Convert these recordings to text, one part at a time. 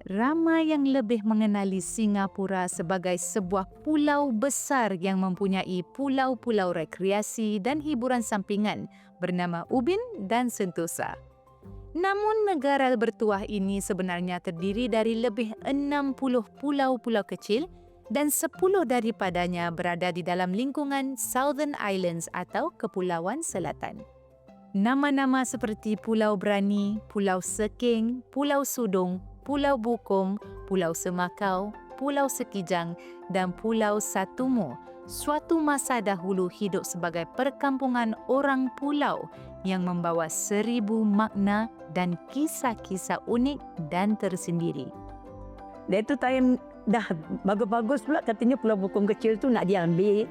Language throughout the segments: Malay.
Ramai yang lebih mengenali Singapura sebagai sebuah pulau besar yang mempunyai pulau-pulau rekreasi dan hiburan sampingan bernama Ubin dan Sentosa. Namun negara bertuah ini sebenarnya terdiri dari lebih 60 pulau-pulau kecil dan 10 daripadanya berada di dalam lingkungan Southern Islands atau Kepulauan Selatan. Nama-nama seperti Pulau Brani, Pulau Seking, Pulau Sudong, Pulau Bukom, Pulau Semakau, Pulau Sekijang dan Pulau Satumu suatu masa dahulu hidup sebagai perkampungan orang pulau yang membawa 1000 makna dan kisah-kisah unik dan tersendiri. Dia tu time dah bagus-bagus pula katanya Pulau Bukom kecil tu nak diambil.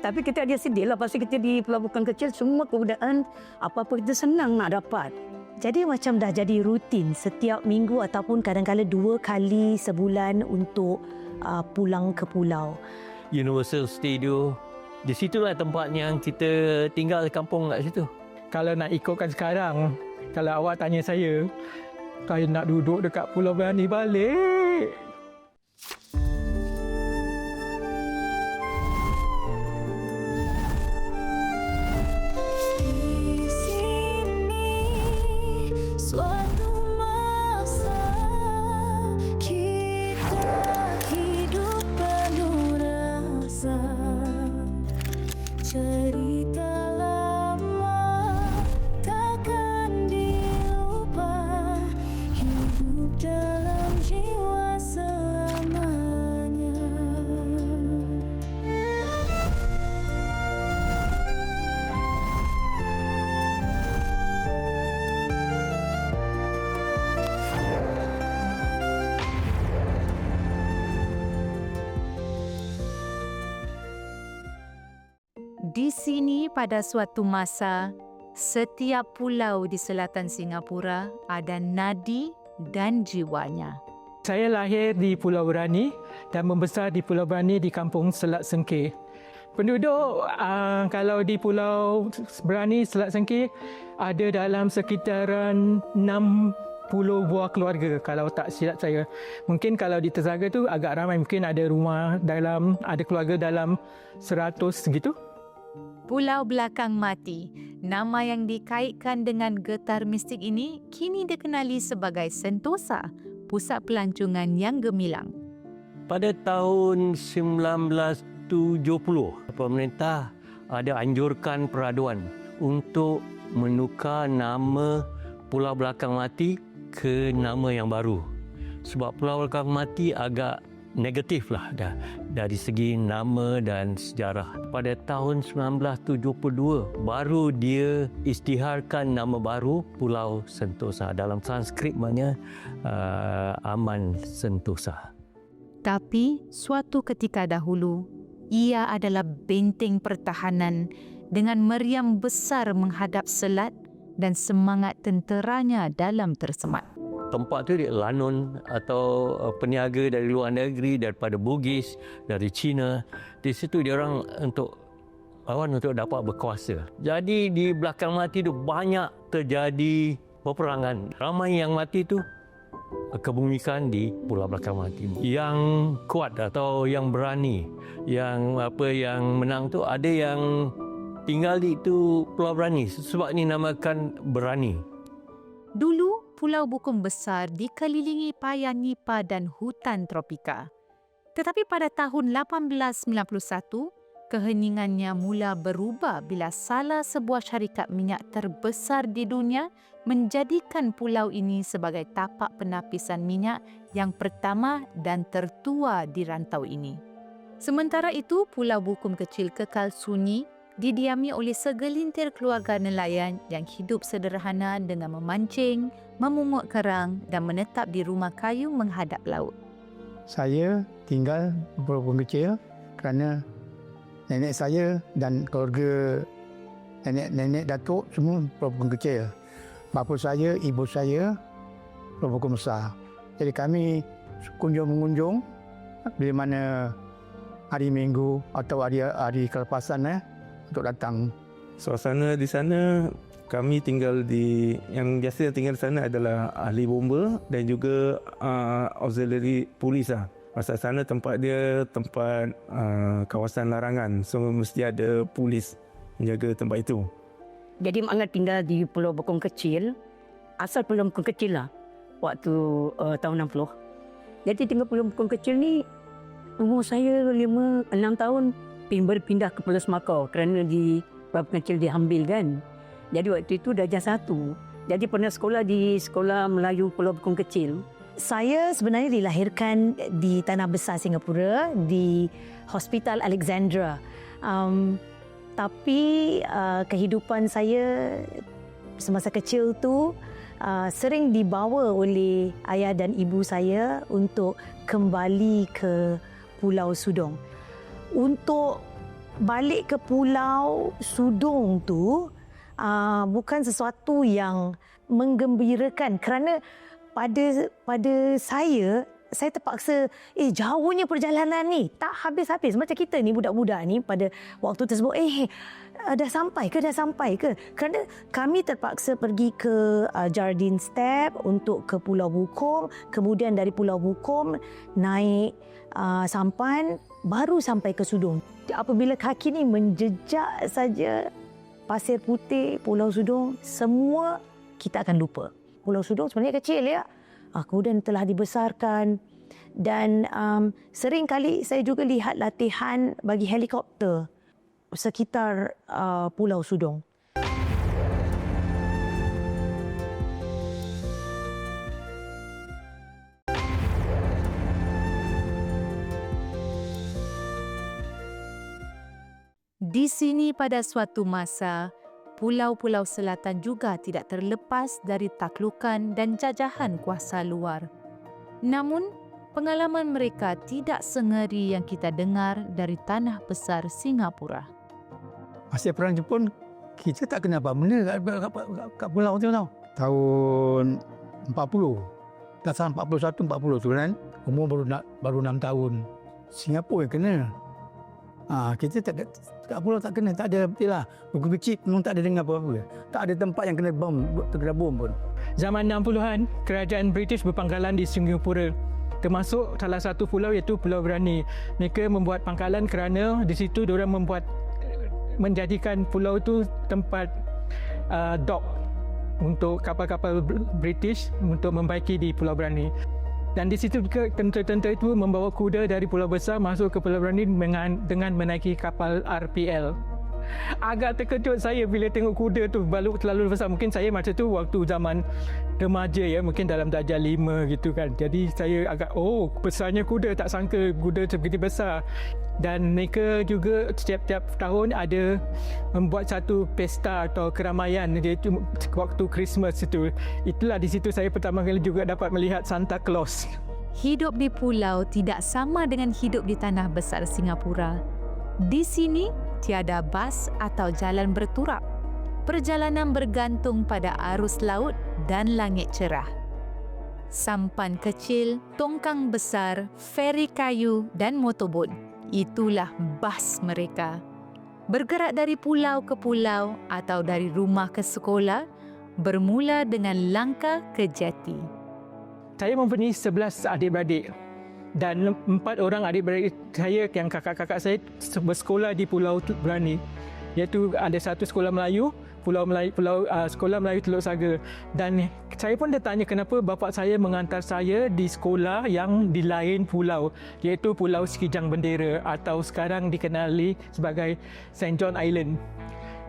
Tapi kita dia sedih lah pasal kita di Pulau Bukom kecil semua kemudahan apa-apa kita senang nak dapat. Jadi macam dah jadi rutin setiap minggu ataupun kadang-kadang 2 kali sebulan untuk pulang ke pulau. Universal Studio, di situlah tempat yang kita tinggal kampung kat situ. Kalau nak ikutkan sekarang, kalau awak tanya saya nak duduk dekat Pulau Brani balik. Cerita lama takkan dilupa, hidup dalam jiwa selamanya. Di sini pada suatu masa, setiap pulau di selatan Singapura ada nadi dan jiwanya. Saya lahir di Pulau Brani dan membesar di Pulau Brani di kampung Selat Sengkeh. Penduduk kalau di Pulau Brani, Selat Sengkeh ada dalam sekitaran 60 buah keluarga kalau tak silap saya. Mungkin kalau di Tezaga tu agak ramai, mungkin ada keluarga dalam 100 gitu. Pulau Belakang Mati, nama yang dikaitkan dengan getar mistik ini kini dikenali sebagai Sentosa, pusat pelancongan yang gemilang. Pada tahun 1970, pemerintah ada anjurkan peraduan untuk menukar nama Pulau Belakang Mati ke nama yang baru. Sebab Pulau Belakang Mati agak negatif lah dari segi nama dan sejarah. Pada tahun 1972 baru dia isytiharkan nama baru Pulau Sentosa. Dalam Sanskrit maknanya Aman Sentosa. Tapi suatu ketika dahulu, ia adalah benteng pertahanan dengan meriam besar menghadap selat dan semangat tenteranya dalam tersemat. Tempat tu dia lanun atau peniaga dari luar negeri, daripada Bugis, dari China. Di situ dia orang untuk dapat berkuasa. Jadi di Belakang Mati tu banyak terjadi peperangan. Ramai yang mati tu kebumikan di Pulau Belakang Mati. Yang kuat atau yang berani, yang menang tu ada yang tinggal di itu Pulau Brani. Sebab ni namakan Berani. Dulu Pulau Bukom besar dikelilingi paya nipa dan hutan tropika. Tetapi pada tahun 1891, keheningannya mula berubah bila salah sebuah syarikat minyak terbesar di dunia menjadikan pulau ini sebagai tapak penapisan minyak yang pertama dan tertua di rantau ini. Sementara itu, Pulau Bukom kecil kekal sunyi, didiami oleh segelintir keluarga nelayan yang hidup sederhana dengan memancing, memungut kerang dan menetap di rumah kayu menghadap laut. Saya tinggal di Pulau Bukom kecil kerana nenek saya dan keluarga nenek datuk semua Pulau Bukom kecil. Bapa saya, ibu saya Pulau Bukom besar. Jadi kami mengunjung bila mana hari Minggu atau hari kelepasan untuk datang. Suasana di sana Kami yang biasa tinggal di sana adalah ahli bomba dan juga auxiliary polis lah. Pasal sana tempat kawasan larangan. So mesti ada polis menjaga tempat itu. Jadi Mak Ngah tinggal di Pulau Bokong Kecil. Asal Pulau Bokong Kecil lah. Waktu tahun 60. Jadi tinggal Pulau Bokong Kecil ni, umur saya 5-6 tahun. Berpindah ke Pulau Semakau kerana di Pulau Bokong Kecil diambil kan. Jadi waktu itu darjah 1. Jadi pernah sekolah di Sekolah Melayu Pulau Bokong Kecil. Saya sebenarnya dilahirkan di Tanah Besar Singapura, di Hospital Alexandra. Tapi kehidupan saya semasa kecil tu sering dibawa oleh ayah dan ibu saya untuk kembali ke Pulau Sudong. Untuk balik ke Pulau Sudong tu bukan sesuatu yang menggembirakan kerana pada saya terpaksa jauhnya perjalanan ni, tak habis-habis. Macam kita ni budak-budak ni pada waktu tersebut dah sampai ke kerana kami terpaksa pergi ke Jardine Step untuk ke Pulau Bukom, kemudian dari Pulau Bukom naik sampan baru sampai ke Sudong. Apabila kaki ni menjejak saja pasir putih Pulau Sudong, semua kita akan lupa. Pulau Sudong sebenarnya kecil ya. Kemudian telah dibesarkan dan sering kali saya juga lihat latihan bagi helikopter sekitar Pulau Sudong. Di sini pada suatu masa, pulau-pulau selatan juga tidak terlepas dari taklukan dan jajahan kuasa luar. Namun, pengalaman mereka tidak sengeri yang kita dengar dari Tanah Besar Singapura. Masa perang Jepun, kita tak kena apa benda kat pulau tu tau. Tahun 40. Tahun 41-40 tu kan. Umur baru 6 tahun. Singapura yang kena. Kita kat pulau tak kena, tak ada betul lah. Buku kecil memang tak ada dengar apa-apa. Tak ada tempat yang kena bom pun. Zaman 60-an, kerajaan British berpangkalan di Singapura. Termasuk salah satu pulau iaitu Pulau Brani. Mereka membuat pangkalan kerana di situ diorang menjadikan pulau itu tempat dock untuk kapal-kapal British untuk membaiki di Pulau Brani. Dan di situ juga tentera-tentera itu membawa kuda dari Pulau Besar masuk ke Pulau Brani dengan menaiki kapal RPL. Agak terkejut saya bila tengok kuda tu terlalu besar. Mungkin saya masa tu waktu zaman remaja ya, mungkin dalam darjah 5 gitu kan. Jadi saya agak besarnya kuda, tak sangka kuda sebegitu besar. Dan mereka juga setiap tahun ada membuat satu pesta atau keramaian, iaitu waktu Christmas itu. Itulah di situ saya pertama kali juga dapat melihat Santa Claus. Hidup di pulau tidak sama dengan hidup di Tanah Besar Singapura. Di sini tiada bas atau jalan berturap. Perjalanan bergantung pada arus laut dan langit cerah. Sampan kecil, tongkang besar, feri kayu dan motorbot. Itulah bas mereka. Bergerak dari pulau ke pulau atau dari rumah ke sekolah, bermula dengan langkah ke jati. Saya mempunyai 11 adik-beradik. Dan 4 orang adik-beradik saya yang kakak-kakak saya bersekolah di Pulau Brani. Iaitu ada satu sekolah Melayu, sekolah Melayu Teluk Saga. Dan saya pun tanya kenapa bapa saya mengantar saya di sekolah yang di lain pulau, iaitu Pulau Sekijang Bendera atau sekarang dikenali sebagai St. John Island.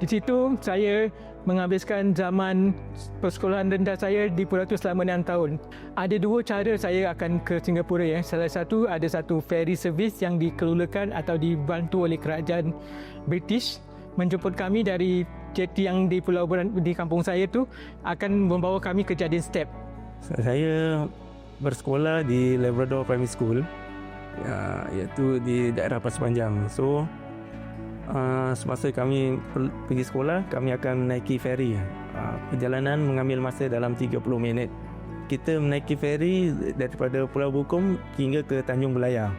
Di situ saya menghabiskan zaman persekolahan rendah saya di pulau itu selama 6 tahun. Ada 2 cara saya akan ke Singapura ya. Salah satu, ada satu ferry service yang dikelolakan atau dibantu oleh kerajaan British menjemput kami dari jeti yang di di kampung saya tu, akan membawa kami ke Jardine Step. Saya bersekolah di Labrador Primary School, iaitu di daerah Pasir Panjang. So semasa kami pergi sekolah, kami akan menaiki feri. Perjalanan mengambil masa dalam 30 minit. Kita menaiki feri daripada Pulau Bukom hingga ke Tanjung Belayar.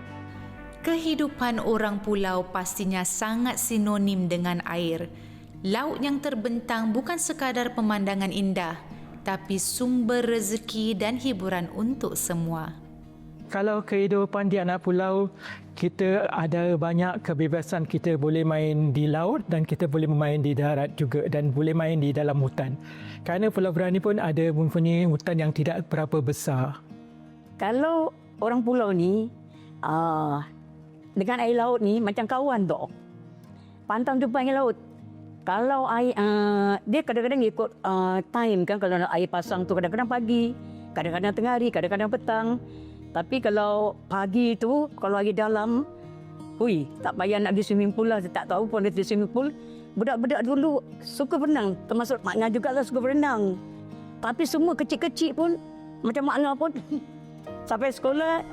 Kehidupan orang pulau pastinya sangat sinonim dengan air. Laut yang terbentang bukan sekadar pemandangan indah, tapi sumber rezeki dan hiburan untuk semua. Kalau kehidupan di anak pulau, kita ada banyak kebebasan. Kita boleh main di laut dan kita boleh bermain di darat juga dan boleh main di dalam hutan. Kerana Pulau Berani pun ada mempunyai hutan yang tidak berapa besar. Kalau orang pulau ni dengan air laut ni macam kawan tu. Pantang tu panggil laut. Kalau air dia kadang-kadang ikut time kan. Kalau air pasang tu kadang-kadang pagi, kadang-kadang tengah hari, kadang-kadang petang. Tapi kalau pagi tu, kalau air dalam, tak payah nak pergi swimming pool lah. Tak tahu pun dia pergi swimming pool. Budak-budak dulu suka berenang. Termasuk Mak Ngah juga lah suka berenang. Tapi semua kecil-kecil pun, macam Mak Ngah pun, sampai sekolah,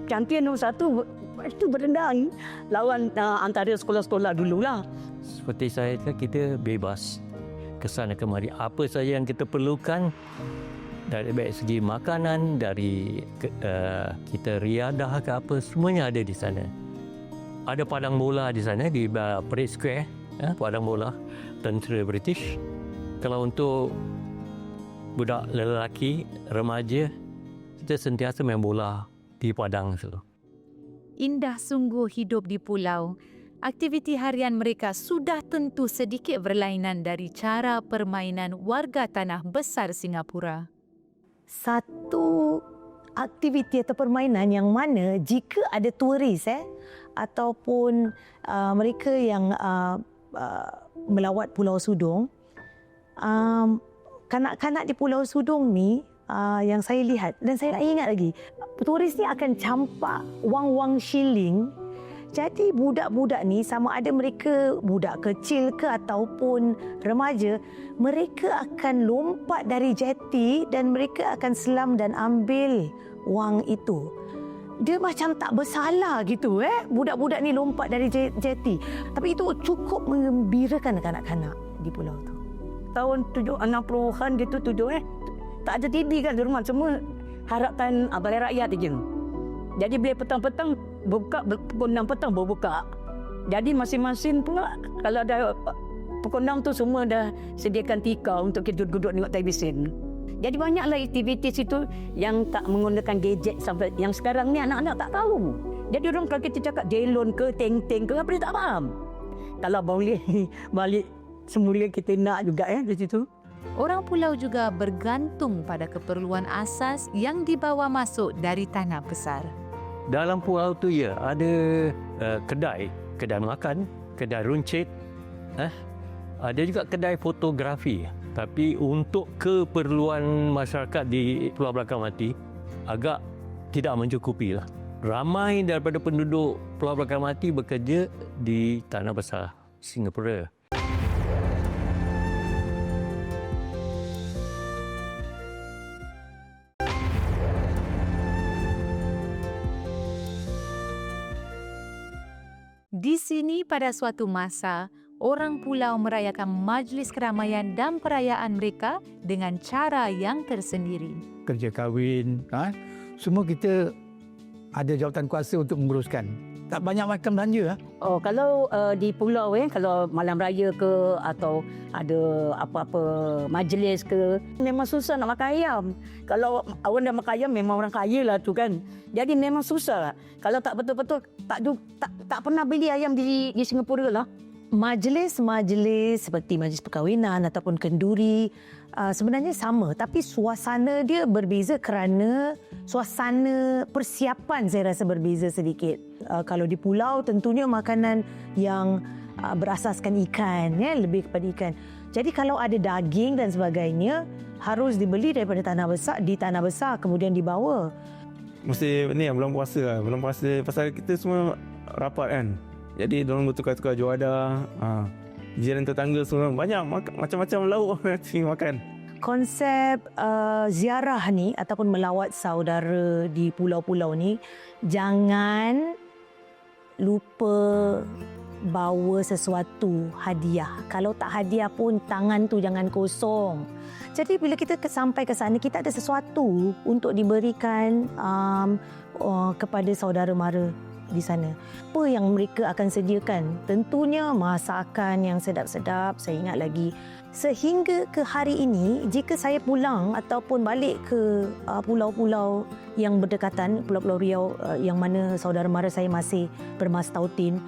champion nombor 1, itu berenang. Lawan antara sekolah-sekolah dululah. Seperti saya kata, kita bebas kesana kemari. Apa saja yang kita perlukan, dari baik segi makanan, dari kita riadah ke apa, semuanya ada di sana. Ada padang bola di sana, di Parade Square, padang bola tentera British. Kalau untuk budak lelaki, remaja, kita sentiasa main bola di padang itu. Indah sungguh hidup di pulau. Aktiviti harian mereka sudah tentu sedikit berlainan dari cara permainan warga tanah besar Singapura. Satu aktiviti atau permainan yang mana jika ada turis ataupun mereka yang melawat Pulau Sudong, kanak-kanak di Pulau Sudong ni yang saya lihat dan saya ingat lagi, turis ni akan campak wang-wang shilling. Jadi budak-budak ni, sama ada mereka budak kecil ke ataupun remaja, mereka akan lompat dari jeti dan mereka akan selam dan ambil wang itu. Dia macam tak bersalah gitu budak-budak ni lompat dari jeti. Tapi itu cukup mengembirakan kanak-kanak di pulau tu. Tahun 60-an gitu tak ada TV kan di rumah, semua harapan Balai Rakyat je. Jadi bila petang-petang buka, pukul 6 petang baru buka. Jadi masing-masing pula kalau ada pukul 6 tu semua dah sediakan tikar untuk kita duduk tengok televisyen. Jadi banyaklah aktiviti itu yang tak menggunakan gadget sampai yang sekarang ni anak-anak tak tahu. Jadi orang kalau kita cakap jelon ke teng-teng ke apa dia tak faham. Kalau boleh balik semula kita nak juga di situ. Orang pulau juga bergantung pada keperluan asas yang dibawa masuk dari tanah besar. Dalam pulau tu ada kedai makan, kedai runcit, ada juga kedai fotografi. Tapi untuk keperluan masyarakat di Pulau Belakang Mati agak tidak mencukupi lah. Ramai daripada penduduk Pulau Belakang Mati bekerja di tanah besar Singapura. Di sini pada suatu masa, orang pulau merayakan majlis keramaian dan perayaan mereka dengan cara yang tersendiri. Kerja kahwin, semua kita ada jawatan kuasa untuk menguruskan. Tak banyak makan belanja. Kalau di pulau kalau malam raya ke atau ada apa-apa majlis ke, memang susah nak makan ayam. Kalau orang dah makan ayam memang orang kaya lah tu kan. Jadi memang susah. Kalau tak betul-betul tak pernah beli ayam di Singapura lah. Majlis-majlis seperti majlis perkahwinan ataupun kenduri sebenarnya sama, tapi suasana dia berbeza kerana suasana persiapan saya rasa berbeza sedikit. Kalau di pulau tentunya makanan yang berasaskan ikan, lebih kepada ikan. Jadi kalau ada daging dan sebagainya harus dibeli daripada di tanah besar kemudian dibawa. Mesti ni bulan puasa lah. Bulan puasa pasal kita semua rapat kan. Jadi diorang bertukar-tukar juadah. Jiran tetangga semua banyak macam-macam lauk makan. Konsep ziarah ni ataupun melawat saudara di pulau-pulau ni, jangan lupa bawa sesuatu hadiah. Kalau tak hadiah pun tangan tu jangan kosong. Jadi bila kita sampai ke sana, kita ada sesuatu untuk diberikan kepada saudara mara. di sana. Apa yang mereka akan sediakan? Tentunya masakan yang sedap-sedap, saya ingat lagi. Sehingga ke hari ini, jika saya pulang ataupun balik ke pulau-pulau yang berdekatan, Pulau-Pulau Riau yang mana saudara mara saya masih bermastautin,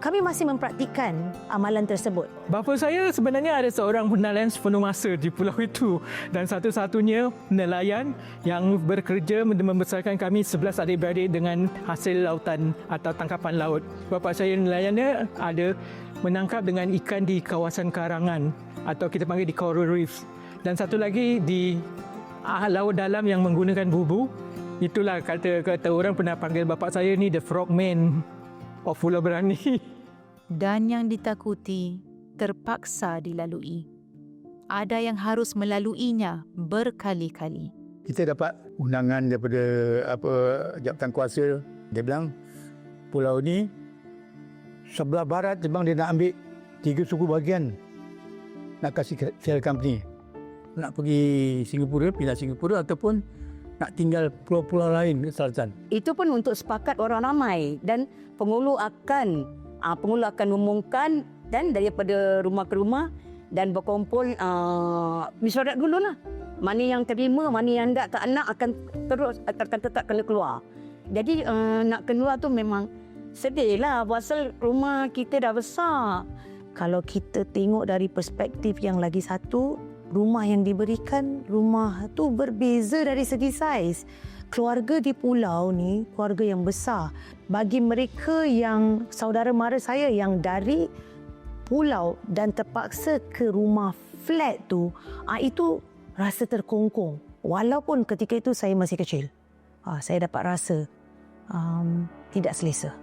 kami masih mempraktikkan amalan tersebut. Bapa saya sebenarnya ada seorang penelayan sepenuh masa di pulau itu dan satu-satunya nelayan yang bekerja membesarkan kami 11 adik-beradik dengan hasil lautan atau tangkapan laut. Bapa saya nelayannya ada menangkap dengan ikan di kawasan karangan atau kita panggil di coral reefs. Dan satu lagi di laut dalam yang menggunakan bubu. Itulah kata orang pernah panggil bapa saya ni the frogman of Pulau Berani. Dan yang ditakuti terpaksa dilalui. Ada yang harus melaluinya berkali-kali. Kita dapat undangan daripada jabatan kuasa. Dia bilang pulau ni sebelah barat memang dia nak ambil 3 suku bahagian nak kasih share company. Nak pergi Singapura, pindah Singapura ataupun nak tinggal pulau-pulau lain di selatan. Itu pun untuk sepakat orang ramai dan penghulu akan umumkan dan daripada rumah ke rumah dan berkumpul mesyuarat dululah. Mana yang terima, mana yang tak nak akan tetap kena keluar. Jadi nak keluar tu memang sedih lah pasal rumah kita dah besar. Kalau kita tengok dari perspektif yang lagi satu, rumah yang diberikan, rumah tu berbeza dari segi saiz. Keluarga di pulau ni, keluarga yang besar. Bagi mereka yang saudara mara saya yang dari pulau dan terpaksa ke rumah flat tu, itu rasa terkongkong. Walaupun ketika itu saya masih kecil, saya dapat rasa tidak selesa.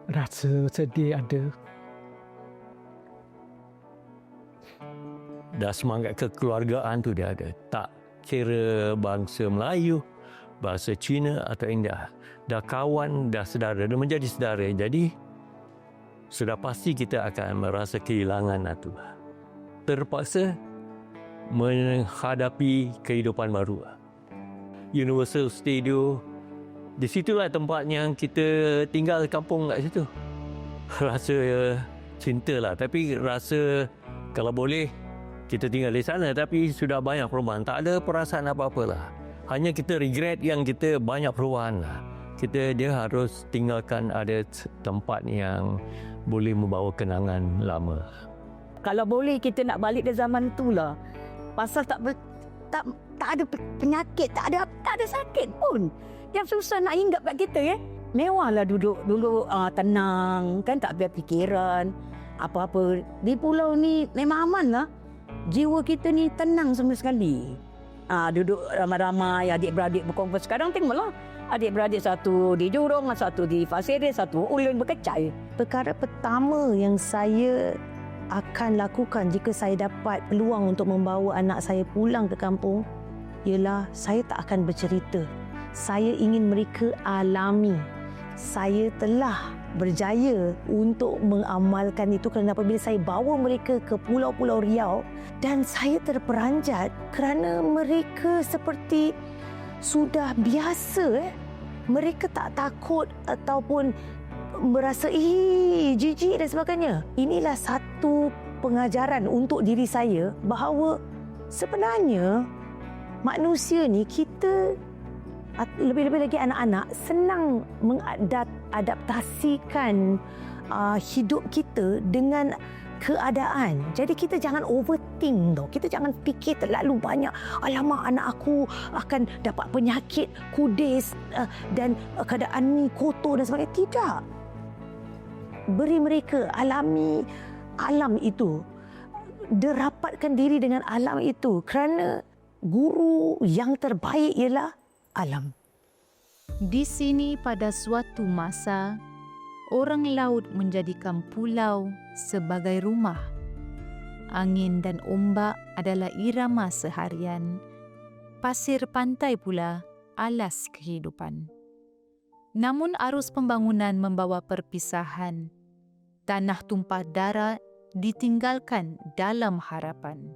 Rasa sedih ada. Dah semangat kekeluargaan tu dia ada. Tak kira bangsa Melayu, bangsa Cina atau India. Dah kawan, dah saudara, dah menjadi saudara. Jadi, sudah pasti kita akan merasa kehilangan itu. Terpaksa menghadapi kehidupan baru. Universal Studio, di situlah tempat yang kita tinggal kampung kat situ. Rasa cinta lah. Tapi rasa kalau boleh, kita tinggal di sana tapi sudah banyak perubahan. Tak ada perasaan apa-apa lah. Hanya kita regret yang kita banyak perubahan lah. Dia harus tinggalkan ada tempat yang boleh membawa kenangan lama. Kalau boleh kita nak balik ke zaman tu lah. Pasal tak ada penyakit, tak ada sakit pun. Yang susah nak hinggap kat kita Mewahlah duduk tenang kan, tak ada fikiran apa-apa. Di pulau ni memang aman lah. Jiwa kita ni tenang semua sekali. Duduk ramai-ramai, adik-beradik berkumpul. Sekarang tengoklah, adik-beradik satu di Jurong, satu di Pasir Ris, satu Ulun berkecai. Perkara pertama yang saya akan lakukan jika saya dapat peluang untuk membawa anak saya pulang ke kampung ialah saya tak akan bercerita. Saya ingin mereka alami. Saya telah berjaya untuk mengamalkan itu kerana apabila saya bawa mereka ke Pulau-Pulau Riau dan saya terperanjat kerana mereka seperti sudah biasa. Mereka tak takut ataupun merasa jijik dan sebagainya. Inilah satu pengajaran untuk diri saya bahawa sebenarnya manusia ni, kita lebih-lebih lagi anak-anak senang mengadaptasikan hidup kita dengan keadaan. Jadi kita jangan overthink tau. Kita jangan fikir terlalu banyak. Alamak, anak aku akan dapat penyakit kudis dan keadaan ni kotor dan sebagainya. Tidak. Beri mereka alami alam itu. Derapatkan diri dengan alam itu kerana guru yang terbaik ialah alam. Di sini pada suatu masa, orang laut menjadikan pulau sebagai rumah. Angin dan ombak adalah irama seharian. Pasir pantai pula alas kehidupan. Namun arus pembangunan membawa perpisahan. Tanah tumpah darah ditinggalkan dalam harapan.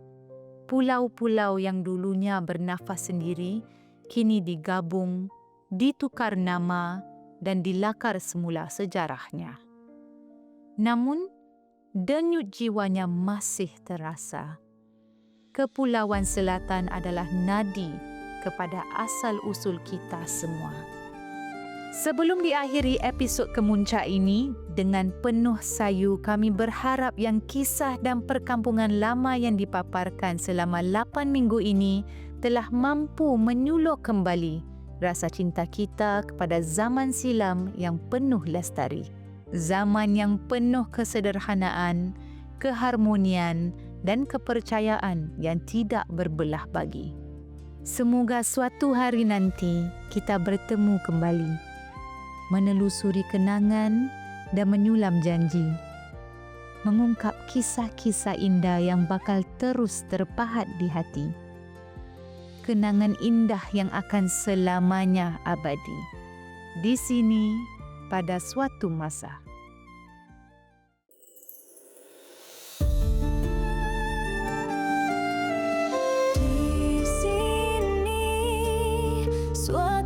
Pulau-pulau yang dulunya bernafas sendiri kini digabung ditukar nama dan dilakar semula sejarahnya. Namun, denyut jiwanya masih terasa. Kepulauan Selatan adalah nadi kepada asal-usul kita semua. Sebelum diakhiri episod Kemuncak ini, dengan penuh sayu kami berharap yang kisah dan perkampungan lama yang dipaparkan selama 8 minggu ini telah mampu menyuluh kembali rasa cinta kita kepada zaman silam yang penuh lestari. Zaman yang penuh kesederhanaan, keharmonian dan kepercayaan yang tidak berbelah bagi. Semoga suatu hari nanti kita bertemu kembali, menelusuri kenangan dan menyulam janji, mengungkap kisah-kisah indah yang bakal terus terpahat di hati. Kenangan indah yang akan selamanya abadi. Di sini pada suatu masa. Di sini suara